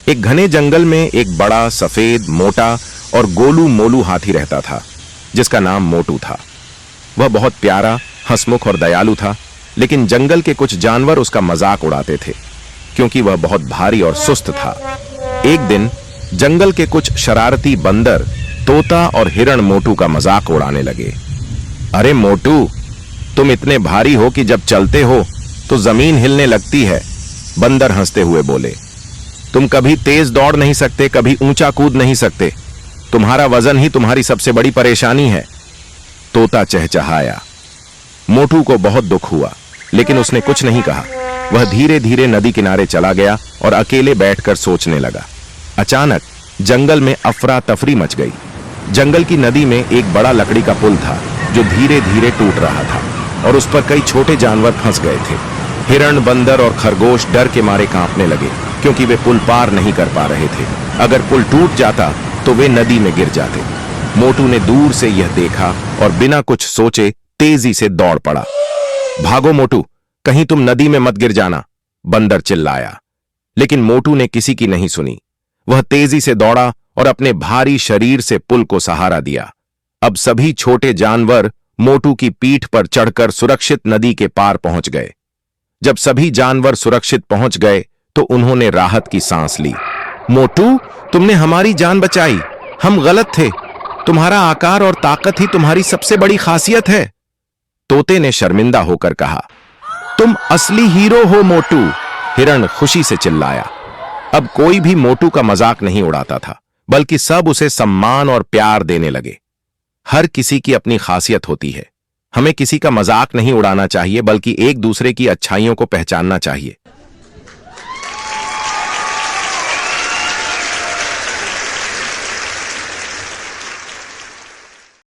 एक घने जंगल में एक बड़ा सफेद मोटा और गोलू मोलू हाथी रहता था जिसका नाम मोटू था। वह बहुत प्यारा, हंसमुख और दयालु था, लेकिन जंगल के कुछ जानवर उसका मजाक उड़ाते थे क्योंकि वह बहुत भारी और सुस्त था। एक दिन जंगल के कुछ शरारती बंदर तोता और हिरण मोटू का मजाक उड़ाने लगे। अरे मोटू, तुम इतने भारी हो कि जब चलते हो तो जमीन हिलने लगती है। बंदर हंसते हुए बोले, तुम कभी तेज दौड़ नहीं सकते, कभी ऊंचा कूद नहीं सकते। तुम्हारा वजन ही तुम्हारी सबसे बड़ी परेशानी है। तोता चहचहाया। मोटू को बहुत दुख हुआ, लेकिन उसने कुछ नहीं कहा। वह धीरे धीरे नदी किनारे चला गया और अकेले बैठकर सोचने लगा। अचानक जंगल में अफरा तफरी मच गई। जंगल की नदी में एक बड़ा लकड़ी का पुल था जो धीरे धीरे टूट रहा था और उस पर कई छोटे जानवर फंस गए थे। हिरण, बंदर और खरगोश डर के मारे कांपने लगे क्योंकि वे पुल पार नहीं कर पा रहे थे। अगर पुल टूट जाता तो वे नदी में गिर जाते। मोटू ने दूर से यह देखा और बिना कुछ सोचे तेजी से दौड़ पड़ा। भागो मोटू, कहीं तुम नदी में मत गिर जाना, बंदर चिल्लाया। लेकिन मोटू ने किसी की नहीं सुनी। वह तेजी से दौड़ा और अपने भारी शरीर से पुल को सहारा दिया। अब सभी छोटे जानवर मोटू की पीठ पर चढ़कर सुरक्षित नदी के पार पहुंच गए। जब सभी जानवर सुरक्षित पहुंच गए तो उन्होंने राहत की सांस ली। मोटू, तुमने हमारी जान बचाई। हम गलत थे। तुम्हारा आकार और ताकत ही तुम्हारी सबसे बड़ी खासियत है। तोते ने शर्मिंदा होकर कहा, तुम असली हीरो हो मोटू। हिरण खुशी से चिल्लाया। अब कोई भी मोटू का मजाक नहीं उड़ाता था, बल्कि सब उसे सम्मान और प्यार देने लगे। हर किसी की अपनी खासियत होती है। हमें किसी का मजाक नहीं उड़ाना चाहिए, बल्कि एक दूसरे की अच्छाइयों को पहचानना चाहिए।